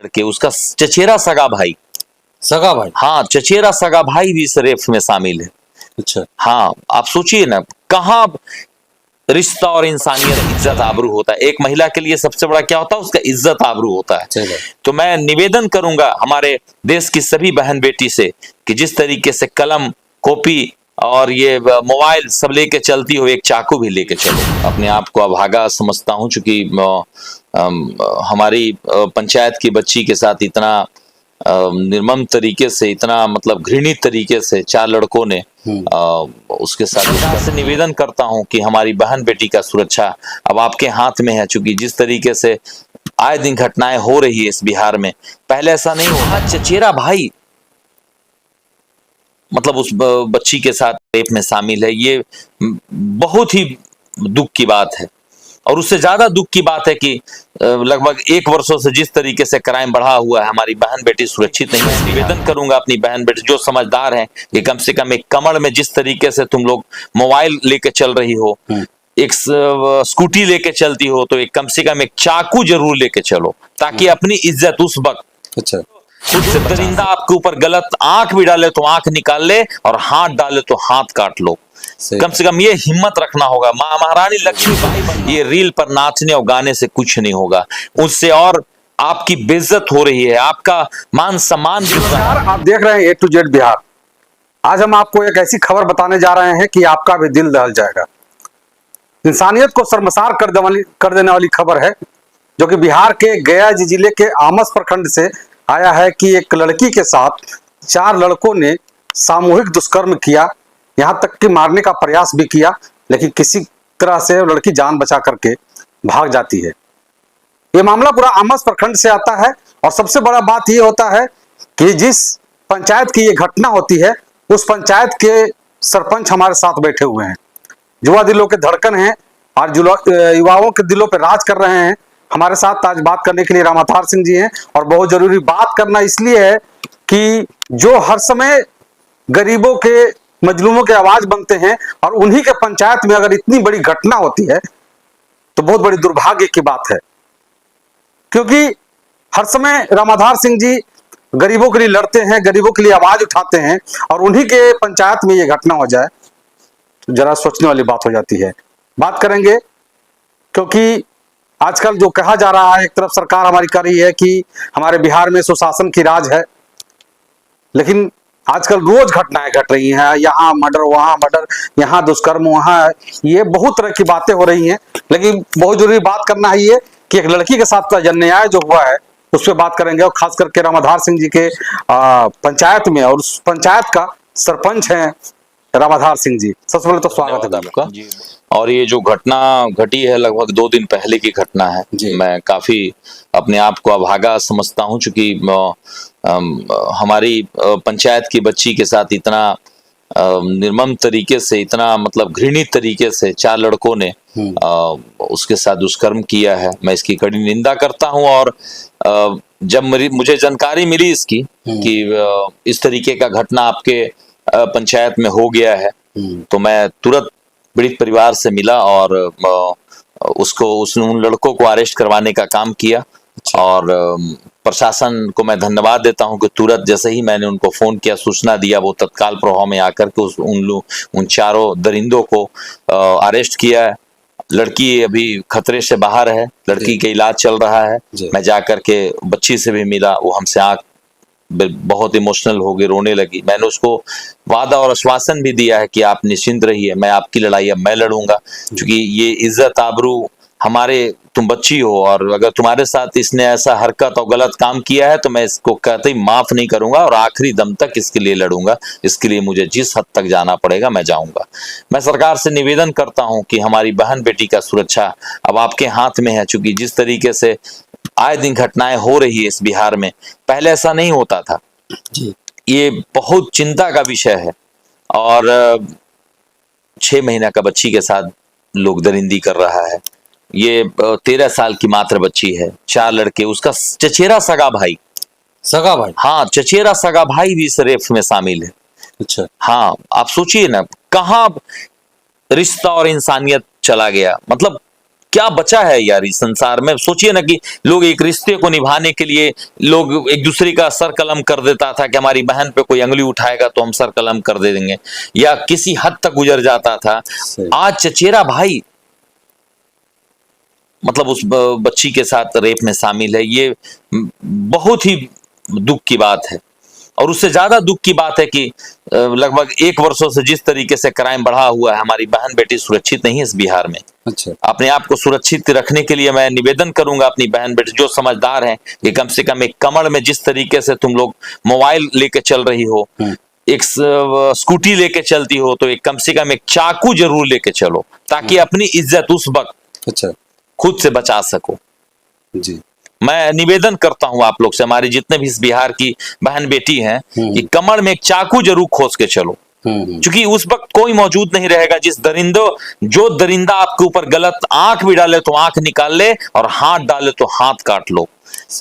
के उसका चचेरा सगा भाई, हाँ चचेरा सगा भाई भी इस रेप में शामिल है। अच्छा। हाँ आप सोचिए ना, कहाँ रिश्ता और इंसानियत, इज्जत आबरू होता है। एक महिला के लिए सबसे बड़ा क्या होता है, उसका इज्जत आबरू होता है। तो मैं निवेदन करूंगा हमारे देश की सभी बहन बेटी से कि जिस तरीके से कलम, कॉपी और ये मोबाइल सब लेके चलती हो, एक चाकू भी लेके चलो। अपने आप को अभागा समझता हूं, चूंकि हमारी पंचायत की बच्ची के साथ इतना निर्मम तरीके से, इतना मतलब घृणित तरीके से 4 लड़कों ने उसके साथ से निवेदन करता हूं कि हमारी बहन बेटी का सुरक्षा अब आपके हाथ में है। चूंकि जिस तरीके से आए दिन घटनाएं हो रही है इस बिहार में, पहले ऐसा नहीं हुआ। चचेरा भाई मतलब उस बच्ची के साथ रेप में शामिल है, ये बहुत ही दुख की बात है। और उससे ज्यादा दुख की बात है कि लगभग 1 वर्षों से जिस तरीके से क्राइम बढ़ा हुआ है, हमारी बहन बेटी सुरक्षित नहीं है। निवेदन करूंगा अपनी बहन बेटी जो समझदार हैं कि कम से कम एक कमर में जिस तरीके से तुम लोग मोबाइल लेके चल रही हो, एक स्कूटी लेके चलती हो, तो एक कम से कम एक चाकू जरूर लेके चलो, ताकि अपनी इज्जत उस वक्त। अच्छा। खुद से दरिंदा आपके ऊपर गलत आंख भी डाले तो आंख निकाल ले, और हाथ डाले तो हाथ काट लो। कम से कम ये हिम्मत रखना होगा। माँ महारानी लक्ष्मीबाई, ये रील पर नाचने और गाने से कुछ नहीं होगा, उससे और आपकी बेइज्जत हो रही है, आपका मान सम्मान गिर रहा है। आप देख रहे हैं A to Z बिहार। आज हम आपको एक ऐसी खबर बताने जा रहे हैं कि आपका भी दिल दहल जाएगा। इंसानियत को शर्मसार कर देने वाली खबर है, जो कि बिहार के गया जिले के आमस प्रखंड से आया है कि एक लड़की के साथ 4 लड़कों ने सामूहिक दुष्कर्म किया, यहां तक कि मारने का प्रयास भी किया, लेकिन किसी तरह से लड़की जान बचा करके भाग जाती है। ये मामला पूरा आमस प्रखंड से आता है। और सबसे बड़ा बात ये होता है कि जिस पंचायत की ये घटना होती है, उस पंचायत के सरपंच हमारे साथ बैठे हुए हैं। युवा दिलों के धड़कन हैं और युवाओं के दिलों पर राज कर रहे हैं। हमारे साथ आज बात करने के लिए रामाधार सिंह जी हैं। और बहुत जरूरी बात करना इसलिए है कि जो हर समय गरीबों के, मजलूमों के आवाज बनते हैं, और उन्हीं के पंचायत में अगर इतनी बड़ी घटना होती है तो बहुत बड़ी दुर्भाग्य की बात है। क्योंकि हर समय रामाधार सिंह जी गरीबों के लिए लड़ते हैं, गरीबों के लिए आवाज उठाते हैं, और उन्हीं के पंचायत में ये घटना हो जाए तो जरा सोचने वाली बात हो जाती है। बात करेंगे, क्योंकि आजकल जो कहा जा रहा है, एक तरफ सरकार हमारी कर रही है कि हमारे बिहार में सुशासन की राज है, लेकिन आजकल रोज घटनाएं घट रही हैं। यहाँ मर्डर, वहां मर्डर, यहाँ दुष्कर्म, वहां ये बहुत तरह की बातें हो रही हैं। लेकिन बहुत जरूरी बात करना है ये कि एक लड़की के साथ का अन्याय जो हुआ है उस पर बात करेंगे, और खास करके रामाधार सिंह जी के पंचायत में, और उस पंचायत का सरपंच हैं रामाधार सिंह जी। सबसे पहले तो स्वागत है आपका। और ये जो घटना घटी है लगभग 2 दिन पहले की घटना है। मैं काफी अपने आप को अभागा समझता हूं, चूंकि हमारी पंचायत की बच्ची के साथ इतना निर्मम तरीके से, इतना मतलब घृणित तरीके से 4 लड़कों ने उसके साथ दुष्कर्म किया है। मैं इसकी कड़ी निंदा करता हूं। और जब मुझे जानकारी मिली इसकी कि इस तरीके का घटना आपके पंचायत में हो गया है, तो मैं तुरंत पीड़ित परिवार से मिला और उन लड़कों को अरेस्ट करवाने का काम किया। और प्रशासन को मैं धन्यवाद देता हूं कि तुरंत जैसे ही मैंने उनको फोन किया, सूचना दिया, वो तत्काल प्रभाव में आकर के उन 4 दरिंदों को अरेस्ट किया है। लड़की अभी खतरे से बाहर है, लड़की का इलाज चल रहा है। मैं जाकर के बच्ची से भी मिला, वो हमसे बहुत इमोशनल हो गई, रोने लगी। मैंने उसको वादा और आश्वासन भी दिया है कि आप निश्चिंत रहिए, मैं आपकी लड़ाई अब मैं लड़ूंगा। क्योंकि ये इज्जत आबरू हमारे, तुम बच्ची हो, और अगर तुम्हारे साथ इसने ऐसा हरकत और गलत काम किया है तो मैं इसको कहते ही माफ नहीं करूंगा, और आखिरी दम तक इसके लिए लड़ूंगा। इसके लिए मुझे जिस हद तक जाना पड़ेगा मैं जाऊंगा। मैं सरकार से निवेदन करता हूं कि हमारी बहन बेटी का सुरक्षा अब आपके हाथ में है। चूंकि जिस तरीके से आए दिन घटनाएं हो रही है इस बिहार में, पहले ऐसा नहीं होता था। ये बहुत चिंता का विषय है। और 6 महीना का बच्ची के साथ लोग दरिंदी कर रहा है। ये 13 साल की मात्र बच्ची है, 4 लड़के, उसका चचेरा सगा भाई, हाँ चचेरा सगा भाई भी इस रेप में शामिल है। अच्छा। हाँ आप सोचिए ना, कहाँ रिश्ता और इंसानियत चला गया। मतलब क्या बचा है यार इस संसार में? सोचिए ना कि लोग एक रिश्ते को निभाने के लिए लोग एक दूसरे का सर कलम कर देता था कि हमारी बहन पे कोई अंगुली उठाएगा तो हम सर कलम कर दे देंगे, या किसी हद तक गुजर जाता था। आज चचेरा भाई मतलब उस बच्ची के साथ रेप में शामिल है। ये बहुत ही दुख की बात है। और उससे ज्यादा दुख की बात है कि लगभग 1 वर्षों से जिस तरीके से क्राइम बढ़ा हुआ है, हमारी बहन बेटी सुरक्षित नहीं है इस बिहार में। अच्छा, अपने आप को सुरक्षित रखने के लिए मैं निवेदन करूंगा अपनी बहन बेटी जो समझदार हैं कि कम से कम एक कमर में जिस तरीके से तुम लोग मोबाइल लेके चल रही हो, एक स्कूटी लेके चलती हो, तो एक कम से कम एक चाकू जरूर लेके चलो ताकि अपनी इज्जत उस वक्त अच्छा खुद से बचा सको। जी, मैं निवेदन करता हूं आप लोग से, हमारे जितने भी इस बिहार की बहन बेटी हैं, कि कमर में एक चाकू जरूर खोस के चलो, क्योंकि उस वक्त कोई मौजूद नहीं रहेगा जो दरिंदा आपके ऊपर गलत आंख भी डाले तो आंख निकाल ले और हाथ डाले तो हाथ काट लो।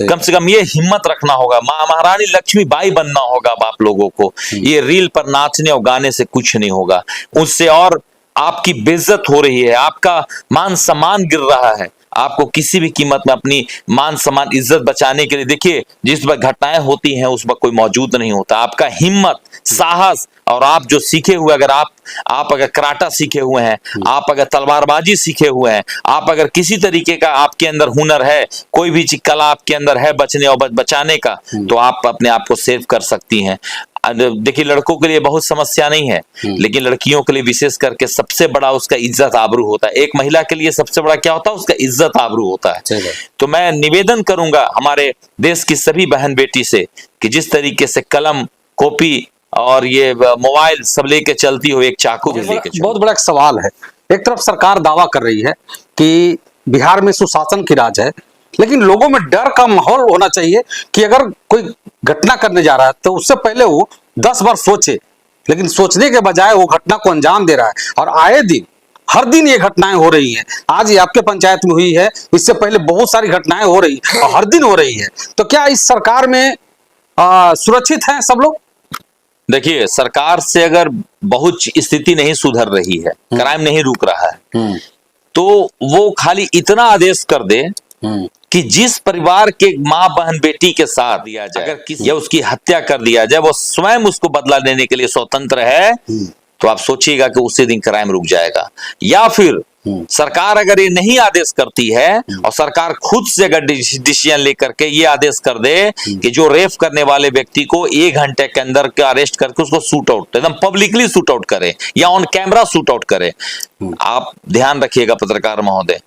कम से कम ये हिम्मत रखना होगा। महारानी लक्ष्मीबाई बनना होगा अब आप लोगों को। ये रील पर नाचने और गाने से कुछ नहीं होगा, उससे और आपकी बेइज्जत हो रही है, आपका मान सम्मान गिर रहा है। आपको किसी भी कीमत में अपनी मान सम्मान इज्जत बचाने के लिए, देखिए जिस वक्त घटनाएं होती हैं उस वक्त कोई मौजूद नहीं होता। आपका हिम्मत, साहस और आप जो सीखे हुए, अगर आप अगर कराटा सीखे हुए हैं, आप अगर तलवारबाजी सीखे हुए हैं, आप अगर किसी तरीके का आपके अंदर हुनर है, कोई भी कला आपके अंदर है बचने और बचाने का, तो आप अपने आप को सेव कर सकती हैं। देखिए लड़कों के लिए बहुत समस्या नहीं है, लेकिन लड़कियों के लिए विशेष करके सबसे बड़ा उसका इज्जत आबरू होता है। एक महिला के लिए सबसे बड़ा क्या होता है? उसका इज्जत आबरू होता है। तो मैं निवेदन करूंगा हमारे देश की सभी बहन बेटी से कि जिस तरीके से कलम, कॉपी और ये मोबाइल सब लेके चलती हो, एक चाकू भी लेके चलो। बहुत बड़ा एक सवाल है। एक तरफ सरकार दावा कर रही है कि बिहार में सुशासन की राज है, लेकिन लोगों में डर का माहौल होना चाहिए कि अगर कोई घटना करने जा रहा है तो उससे पहले वो 10 बार सोचे, लेकिन सोचने के बजाय वो घटना को अंजाम दे रहा है। और आए दिन, हर दिन ये घटनाएं हो रही हैं। आज ये आपके पंचायत में हुई है, इससे पहले बहुत सारी घटनाएं हो रही और हर दिन हो रही है। तो क्या इस सरकार में सुरक्षित हैं सब लोग? देखिए सरकार से अगर बहुत स्थिति नहीं सुधर रही है, क्राइम नहीं रुक रहा है, तो वो खाली इतना आदेश कर दे कि जिस परिवार के माँ बहन बेटी के साथ दिया जाए, अगर किसी या उसकी हत्या कर दिया जाए, वो स्वयं उसको बदला लेने के लिए स्वतंत्र है, तो आप सोचिएगा कि उसी दिन क्राइम रुक जाएगा। या फिर सरकार अगर ये नहीं आदेश करती है और सरकार खुद से अगर डिसीजन लेकर के ये आदेश कर दे कि जो रेप करने वाले व्यक्ति को 1 घंटे के अंदर अरेस्ट करके उसको शूट आउट, एकदम पब्लिकली शूट आउट करे या ऑन कैमरा शूट आउट करे। आप ध्यान रखिएगा पत्रकार महोदय,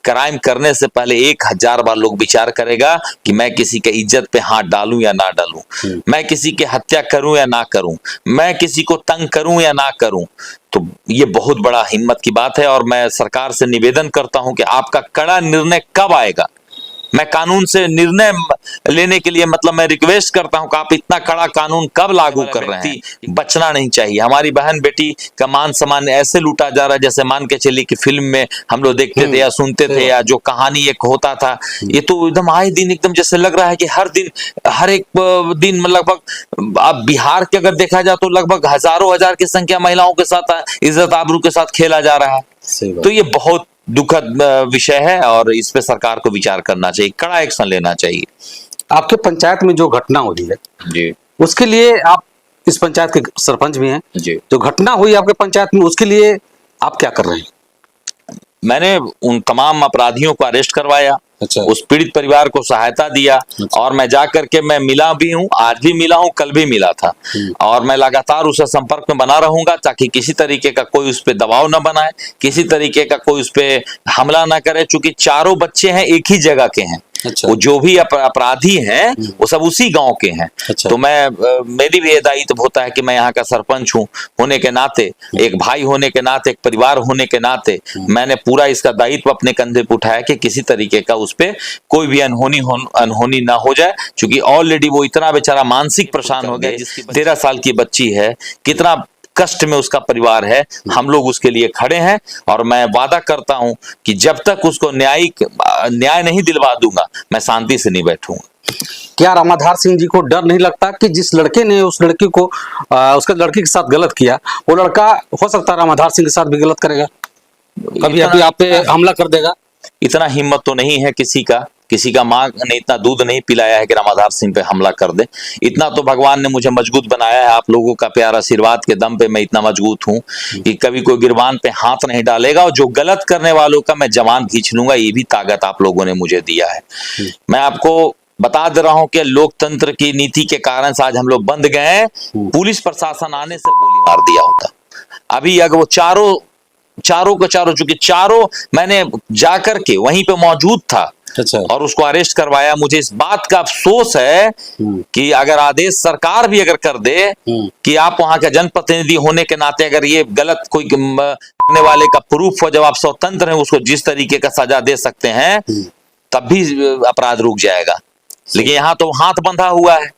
क्राइम करने से पहले 1000 बार लोग विचार करेगा कि मैं किसी के इज्जत पे हाथ डालूं या ना डालूं, मैं किसी की हत्या करूं या ना करूं, मैं किसी को तंग करूं या ना करूं। तो ये बहुत बड़ा हिम्मत की बात है और मैं सरकार से निवेदन करता हूं कि आपका कड़ा निर्णय कब आएगा। मैं कानून से निर्णय लेने के लिए मतलब मैं रिक्वेस्ट करता हूं कि आप इतना कड़ा कानून कब लागू कर रहे हैं। बचना नहीं चाहिए। हमारी बहन बेटी का मान सम्मान ऐसे लूटा जा रहा है जैसे मान के चलिए कि फिल्म में हम लोग देखते थे या सुनते थे या जो कहानी एक होता था। ये तो एकदम आए दिन एकदम जैसे लग रहा है कि हर दिन हर एक दिन लगभग अब बिहार के अगर देखा जाए तो लगभग हजारों हजार की संख्या महिलाओं के साथ इज्जत आबरू के साथ खेला जा रहा है। तो ये बहुत दुखद विषय है और इस पे सरकार को विचार करना चाहिए, कड़ा एक्शन लेना चाहिए। आपके पंचायत में जो घटना हुई है जी, उसके लिए आप इस पंचायत के सरपंच भी हैं जी, जो घटना हुई आपके पंचायत में उसके लिए आप क्या कर रहे हैं? मैंने उन तमाम अपराधियों को अरेस्ट करवाया। अच्छा। उस पीड़ित परिवार को सहायता दिया। अच्छा। और मैं जाकर के मैं मिला भी हूँ, आज भी मिला हूँ, कल भी मिला था और मैं लगातार उससे संपर्क में बना रहूंगा ताकि किसी तरीके का कोई उस पर दबाव न बनाए, किसी तरीके का कोई उस पर हमला ना करे। चूंकि चारों बच्चे हैं एक ही जगह के हैं। अच्छा। वो जो भी अपराधी हैं वो सब उसी गांव के हैं। अच्छा। तो मेरी भी ये दायित्व होता है कि मैं यहाँ का सरपंच हूँ होने के नाते, एक भाई होने के नाते, एक परिवार होने के नाते मैंने पूरा इसका दायित्व अपने कंधे पर उठाया कि किसी तरीके का उस पे कोई भी अनहोनी ना हो जाए। क्योंकि ऑलरेडी वो इतना बेचारा मानसिक परेशान हो गया। 13 साल की बच्ची है, कितना कष्ट में उसका परिवार है। हम लोग उसके लिए खड़े हैं और मैं वादा करता हूं कि जब तक उसको न्याय नहीं दिलवा दूंगा मैं शांति से नहीं बैठूंगा। क्या रामाधार सिंह जी को डर नहीं लगता कि जिस लड़के ने उस लड़की को उसके लड़की के साथ गलत किया, वो लड़का हो सकता है रामाधार सिंह के साथ भी गलत करेगा, कभी अभी आप पे हमला कर देगा? इतना हिम्मत तो नहीं है किसी का माँ ने इतना दूध नहीं पिलाया है कि रामाधार सिंह पे हमला कर दे। इतना तो भगवान ने मुझे मजबूत बनाया है, आप लोगों का प्यार आशीर्वाद के दम पे मैं इतना मजबूत हूं कि कभी कोई गिरबान पे हाथ नहीं डालेगा, और जो गलत करने वालों का मैं जवान खींच लूंगा। ये भी ताकत आप लोगों ने मुझे दिया है। मैं आपको बता दे रहा हूं कि लोकतंत्र की नीति के कारण से आज हम लोग बंद गए हैं। पुलिस प्रशासन आने से गोली मार दिया होता। अभी अगर वो चारों के चारों, चूंकि चारों मैंने जाकर के वहीं पे मौजूद था अच्छा। और उसको अरेस्ट करवाया। मुझे इस बात का अफसोस है कि अगर आदेश सरकार भी अगर कर दे कि आप वहां का जनप्रतिनिधि होने के नाते अगर ये गलत कोई करने वाले का प्रूफ हो, जब आप स्वतंत्र हैं उसको जिस तरीके का सजा दे सकते हैं, तब भी अपराध रुक जाएगा। लेकिन यहाँ तो हाथ बंधा हुआ है।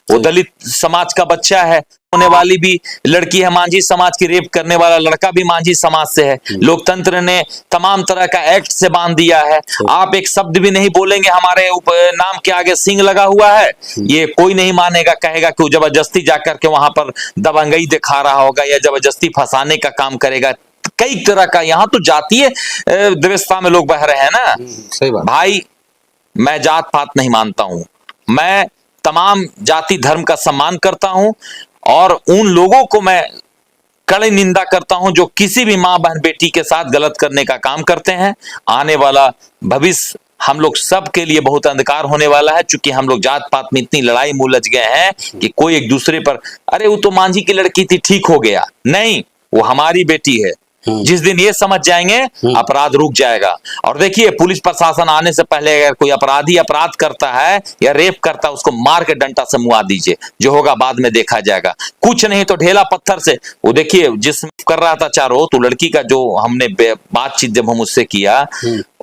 वो दलित समाज का बच्चा है, होने वाली भी लड़की है मांझी समाज की, रेप करने वाला लड़का भी मांझी समाज से है। लोकतंत्र ने तमाम तरह का एक्ट से बांध दिया है। आप एक शब्द भी नहीं बोलेंगे हमारे नाम के आगे सिंह लगा हुआ है, ये कोई नहीं मानेगा, कहेगा कि वो जबरदस्ती जाकर के वहां पर दबंगई दिखा रहा होगा या जबरदस्ती फंसाने का काम करेगा। कई तरह का यहाँ तो जातीय व्यवस्था में लोग बह रहे हैं ना। सही बात भाई, मैं जात पात नहीं मानता हूं, मैं तमाम जाति धर्म का सम्मान करता हूं और उन लोगों को मैं कड़ी निंदा करता हूं जो किसी भी मां बहन बेटी के साथ गलत करने का काम करते हैं। आने वाला भविष्य हम लोग सब के लिए बहुत अंधकार होने वाला है, चूंकि हम लोग जात पात में इतनी लड़ाई में उलझ गए हैं कि कोई एक दूसरे पर, अरे वो तो मांझी की लड़की थी ठीक हो गया, नहीं, वो हमारी बेटी है। जिस दिन ये समझ जाएंगे अपराध रुक जाएगा। और देखिए, पुलिस प्रशासन आने से पहले अगर कोई अपराधी अपराध करता है या रेप करता है, उसको मार के डंडा से मुआ दीजिए, जो होगा बाद में देखा जाएगा। कुछ नहीं तो ढेला पत्थर से, वो देखिए जिस कर रहा था चारों, तो लड़की का जो हमने बातचीत जब हम उससे किया,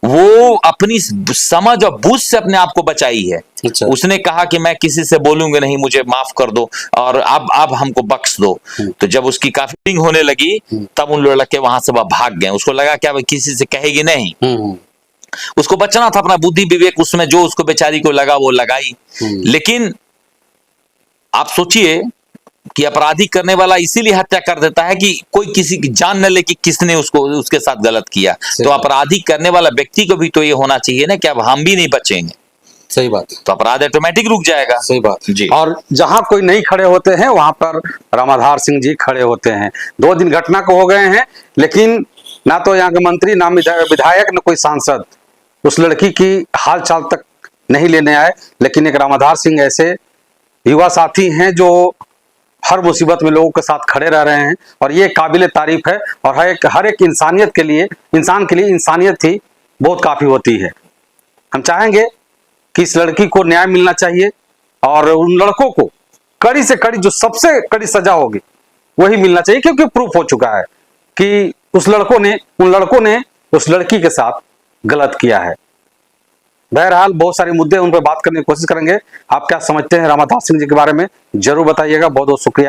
वो अपनी समझ और बूझ से अपने आप को बचाई है। अच्छा। उसने कहा कि मैं किसी से बोलूंगा नहीं, मुझे माफ कर दो और अब हमको बख्श दो। तो जब उसकी काफी पिंग होने लगी, तब उन लड़के वहां से वह भाग गए। उसको लगा क्या किसी से कहेगी नहीं, उसको बचना था, अपना बुद्धि विवेक उसमें जो उसको बेचारी को लगा वो लगाई। लेकिन आप सोचिए कि अपराधी करने वाला इसीलिए हत्या कर देता है कि कोई किसी की जान न ले कि किसने उसके साथ गलत किया। तो अपराधी करने वाला व्यक्ति को भी तो ये होना चाहिए ना कि अब हम भी नहीं बचेंगे। सही बात, तो अपराध ऑटोमेटिक रुक जाएगा। सही बात जी। और जहां कोई नहीं खड़े होते हैं वहां पर रामाधार सिंह जी खड़े होते हैं। 2 दिन घटना को हो गए हैं, लेकिन ना तो यहाँ के मंत्री, ना विधायक, न कोई सांसद उस लड़की की हाल चाल तक नहीं लेने आए। लेकिन एक रामाधार सिंह ऐसे युवा साथी हैं जो हर मुसीबत में लोगों के साथ खड़े रह रहे हैं, और ये काबिले तारीफ है। और हर एक इंसानियत के लिए, इंसान के लिए इंसानियत ही बहुत काफी होती है। हम चाहेंगे कि इस लड़की को न्याय मिलना चाहिए और उन लड़कों को कड़ी से कड़ी, जो सबसे कड़ी सजा होगी वही मिलना चाहिए, क्योंकि प्रूफ हो चुका है कि उन लड़कों ने उस लड़की के साथ गलत किया है। बहरहाल बहुत सारे मुद्दे उन पर बात करने की कोशिश करेंगे। आप क्या समझते हैं रामाधार सिंह जी के बारे में, जरूर बताइएगा। बहुत बहुत शुक्रिया।